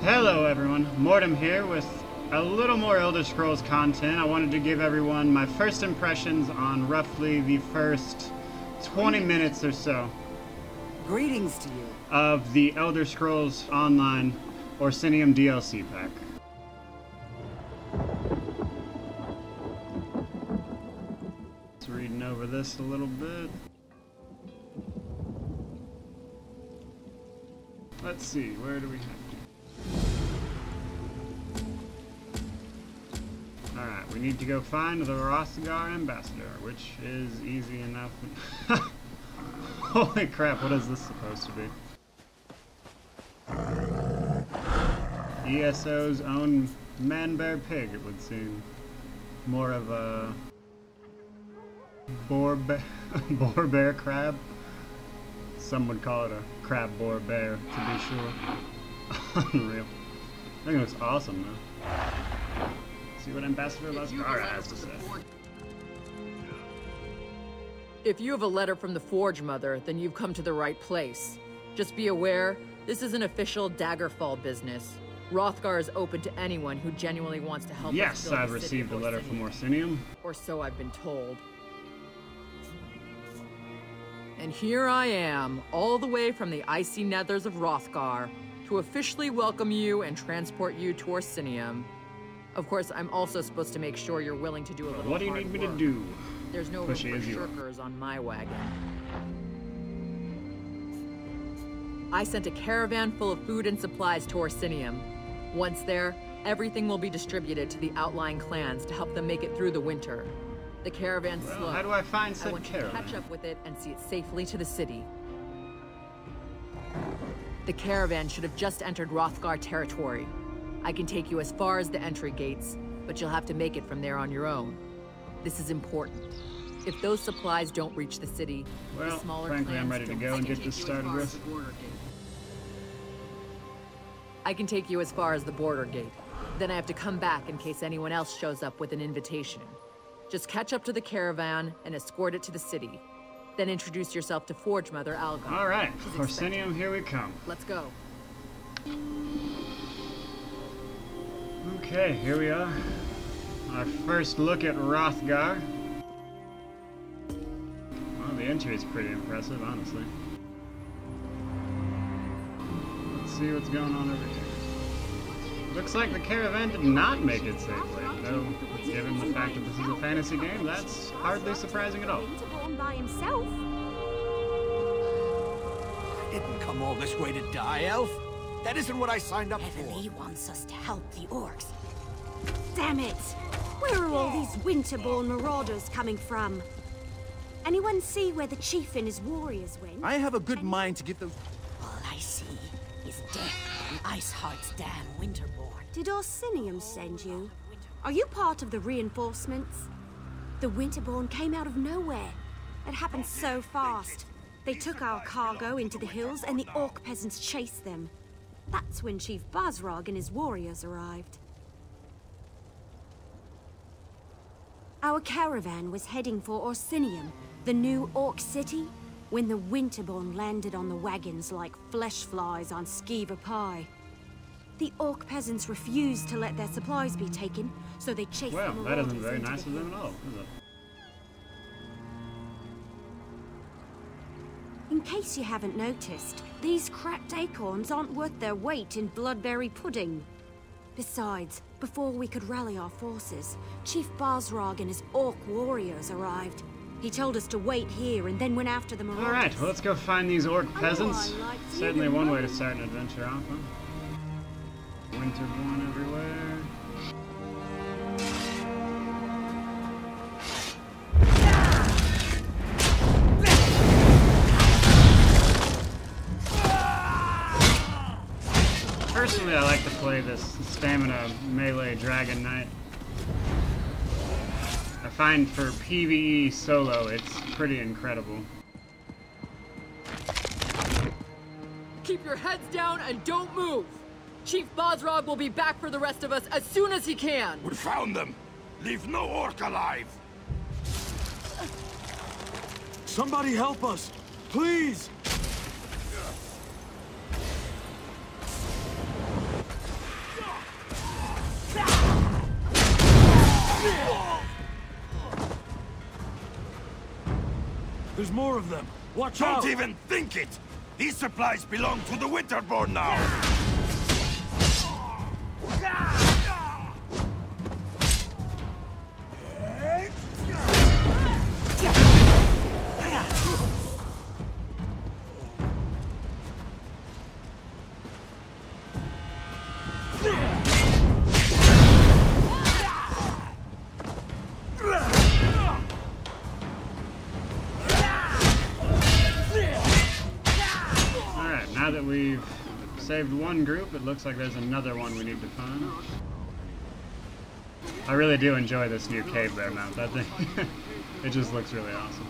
Hello everyone, Mortem here with a little more Elder Scrolls content. I wanted to give everyone my first impressions on roughly the first 20 minutes or so. Greetings to you. Of the Elder Scrolls Online Orsinium DLC pack. Just reading over this a little bit. Let's see, where do we have to? Alright, we need to go find the Wrothgar ambassador, which is easy enough. Holy crap, what is this supposed to be? ESO's own man-bear pig, it would seem. More of a boar bear crab. Some would call it a crab boar bear, to be sure. Unreal. I think it looks awesome though. See what Ambassador Wrothgar has to say. If you have a letter from the Forge Mother, then you've come to the right place. Just be aware, this is an official Daggerfall business. Wrothgar is open to anyone who genuinely wants to help us Yes, build I've the city received a of letter from Orsinium. Or so I've been told. And here I am, all the way from the icy nethers of Wrothgar, to officially welcome you and transport you to Orsinium. Of course, I'm also supposed to make sure you're willing to do a little What do you hard need me to work. do? There's no room for shirkers on my wagon. I sent a caravan full of food and supplies to Orsinium. Once there, everything will be distributed to the outlying clans to help them make it through the winter. The caravan's slow. How do I find I said want you to caravan? catch up with it and see it safely to the city. The caravan should have just entered Wrothgar territory. I can take you as far as the entry gates, but you'll have to make it from there on your own. This is important. If those supplies don't reach the city, the smaller frankly, I'm clans ready to don't go and see get this started with. I can take you as far as the border gate. Then I have to come back in case anyone else shows up with an invitation. Just catch up to the caravan and escort it to the city. Then introduce yourself to Forge Mother Alga. Alright, Orsinium, here we come. Let's go. Okay, here we are. Our first look at Wrothgar. Well, the entry is pretty impressive, honestly. Let's see what's going on over here. Looks like the caravan did not make it safely, though, given the fact that this is a fantasy game, that's hardly surprising at all. By himself. I didn't come all this way to die, Elf. That isn't what I signed up for. He wants us to help the orcs. Damn it! Where are all these winterborn marauders coming from? Anyone see where the chief and his warriors went? I have a good mind to get those... All I see is death in Iceheart's damn winterborn. Did Orsinium send you? Are you part of the reinforcements? The winterborn came out of nowhere. It happened so fast. They took our cargo into the hills and the orc peasants chased them. That's when Chief Basrog and his warriors arrived. Our caravan was heading for Orsinium, the new orc city, when the winterborn landed on the wagons like flesh flies on skeever pie. The orc peasants refused to let their supplies be taken, so they chased them. Well, that isn't very nice of them at all, is it? In case you haven't noticed, these cracked acorns aren't worth their weight in bloodberry pudding. Besides, before we could rally our forces, Chief Basrog and his orc warriors arrived. He told us to wait here and then went after the marauders. Alright, well, let's go find these orc peasants. Certainly one way to start an adventure off, huh? Winterborn everywhere. Personally, I like to play this stamina melee dragon knight. I find for PvE solo, it's pretty incredible. Keep your heads down and don't move! Chief Basrog will be back for the rest of us as soon as he can! We found them! Leave no orc alive! Somebody help us! Please! There's more of them. Watch out! Don't even think it! These supplies belong to the Winterborn now! Now that we've saved one group, it looks like there's another one we need to find. I really do enjoy this new cave bear mount. That thing, it just looks really awesome.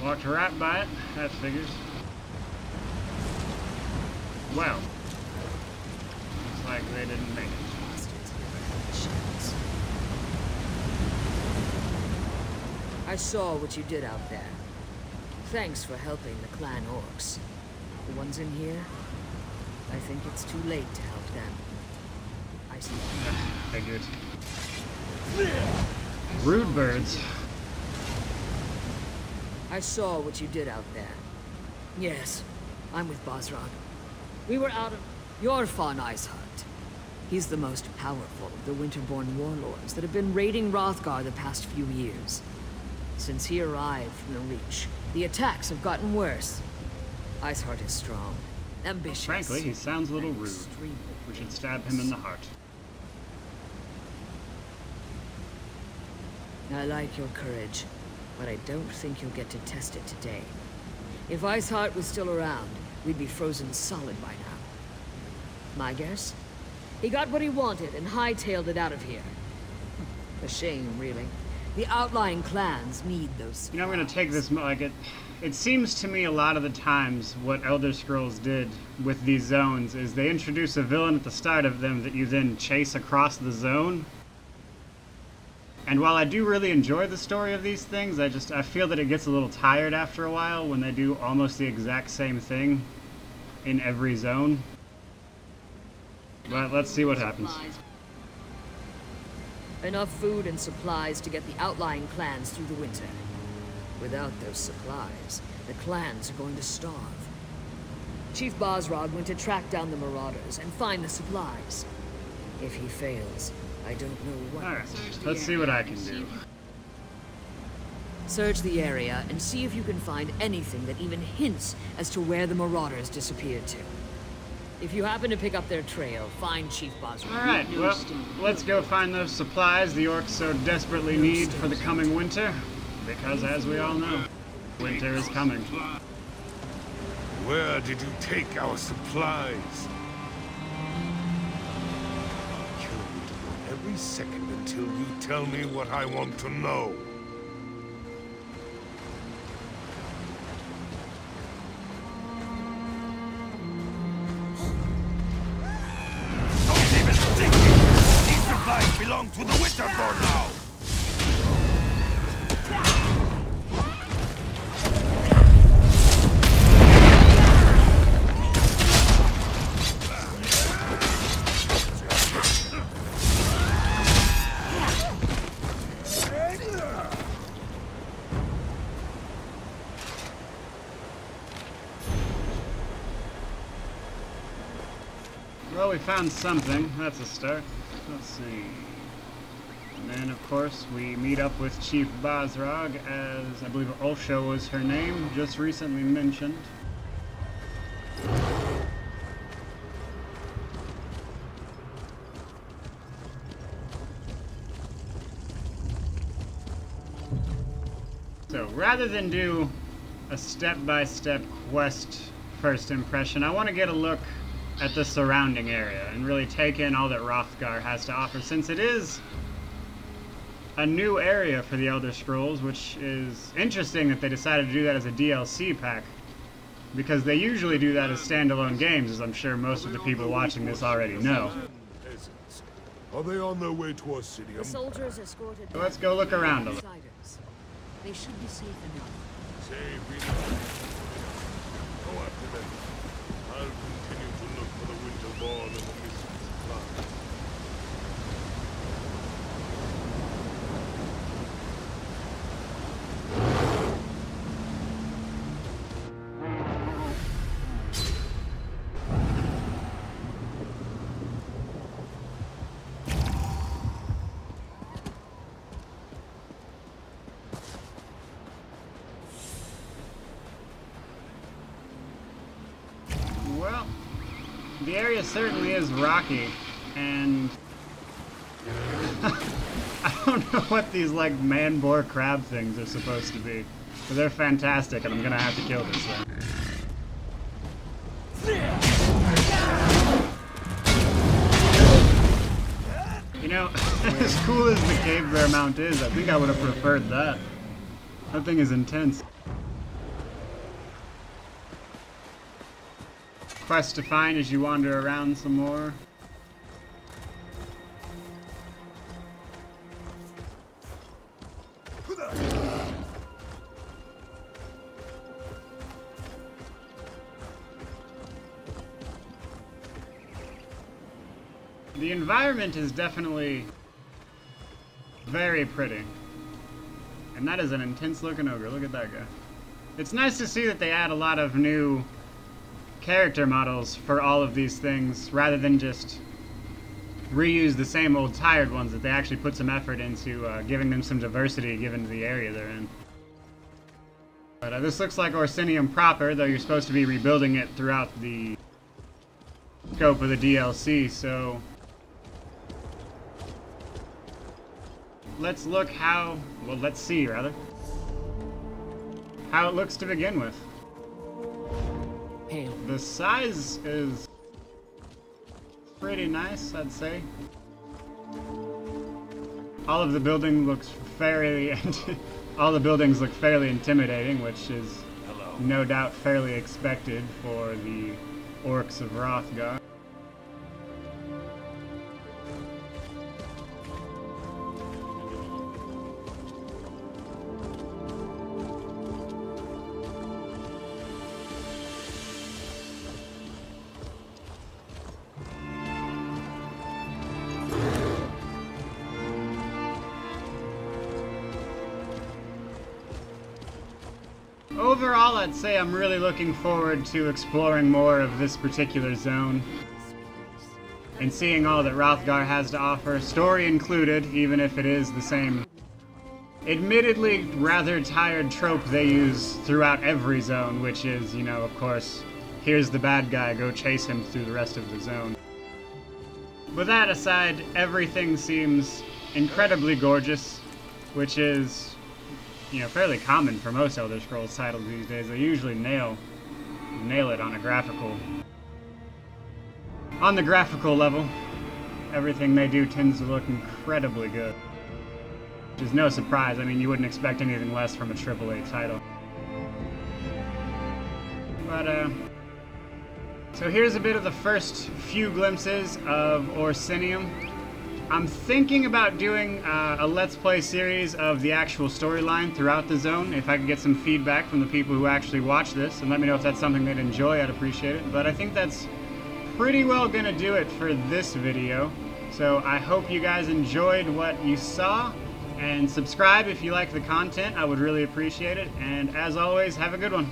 Walked right by it, that figures. Well, looks like they didn't make it. I saw what you did out there. Thanks for helping the clan orcs. The ones in here, I think it's too late to help them. I see. Figured. Rude birds. I saw what you did out there. Yes, I'm with Bosrog. We were out of your Fawn Iceheart. He's the most powerful of the Winterborn warlords that have been raiding Wrothgar the past few years. Since he arrived from the Reach, the attacks have gotten worse. Iceheart is strong, ambitious. Frankly, he sounds a little rude. We should stab him in the heart. I like your courage, but I don't think you'll get to test it today. If Iceheart was still around, we'd be frozen solid by now. My guess? He got what he wanted and hightailed it out of here. A shame, really. The outlying clans need those supplies. You know, I'm gonna take this, like, it seems to me a lot of the times what Elder Scrolls did with these zones is they introduce a villain at the start of them that you then chase across the zone. And while I do really enjoy the story of these things, I feel that it gets a little tired after a while when they do almost the exact same thing in every zone. But let's see what happens. Enough food and supplies to get the outlying clans through the winter. Without those supplies, the clans are going to starve. Chief Bosrog went to track down the marauders and find the supplies. If he fails, I don't know what. Alright, let's see what I can do. Search the area and see if you can find anything that even hints as to where the marauders disappeared to. If you happen to pick up their trail, find Chief Bosrog. Alright, well, let's go find those supplies the orcs so desperately need for the coming winter. Because, as we all know, winter is coming. Where did you take our supplies? Every second until you tell me what I want to know. Don't even think it! These supplies belong to the Winterborn now! Well, we found something. That's a start. Let's see. And then, of course, we meet up with Chief Bosrog, as I believe Ulsha was her name, just recently mentioned. So, rather than do a step-by-step quest first impression, I want to get a look at the surrounding area and really take in all that Wrothgar has to offer, since it is a new area for the Elder Scrolls, which is interesting that they decided to do that as a DLC pack, because they usually do that as standalone games, as I'm sure most of the people watching this already know. Are they on their way to The Orsinium? soldiers escorted. So let's go look around a little. Outsiders. They should be safe enough. Safe enough. Go after them. I'll continue to look for the Winterborn and the missing supplies. Well, the area certainly is rocky, and I don't know what these, like, man-boar crab things are supposed to be, but they're fantastic, and I'm gonna have to kill this thing. You know, as cool as the cave bear mount is, I think I would have preferred that. That thing is intense. Quest to find as you wander around some more. The environment is definitely very pretty. And that is an intense looking ogre. Look at that guy. It's nice to see that they add a lot of new character models for all of these things, rather than just reuse the same old tired ones, that they actually put some effort into giving them some diversity given the area they're in. But this looks like Orsinium proper, though you're supposed to be rebuilding it throughout the scope of the DLC, so let's look how, well, let's see rather, how it looks to begin with. The size is pretty nice, I'd say. All of the building looks fairly, all the buildings look fairly intimidating, which is no doubt fairly expected for the orcs of Wrothgar. Overall, I'd say I'm really looking forward to exploring more of this particular zone and seeing all that Wrothgar has to offer, story included, even if it is the same admittedly rather tired trope they use throughout every zone, which is, you know, of course, here's the bad guy, go chase him through the rest of the zone. With that aside, everything seems incredibly gorgeous, which is, you know, fairly common for most Elder Scrolls titles these days. They usually nail it on the graphical level. Everything they do tends to look incredibly good, which is no surprise. I mean, you wouldn't expect anything less from a AAA title. But so here's a bit of the first few glimpses of Orsinium. I'm thinking about doing a Let's Play series of the actual storyline throughout the zone, if I could get some feedback from the people who actually watch this, and let me know if that's something they'd enjoy. I'd appreciate it. But I think that's pretty well gonna do it for this video. So I hope you guys enjoyed what you saw, and subscribe if you like the content. I would really appreciate it. And as always, have a good one.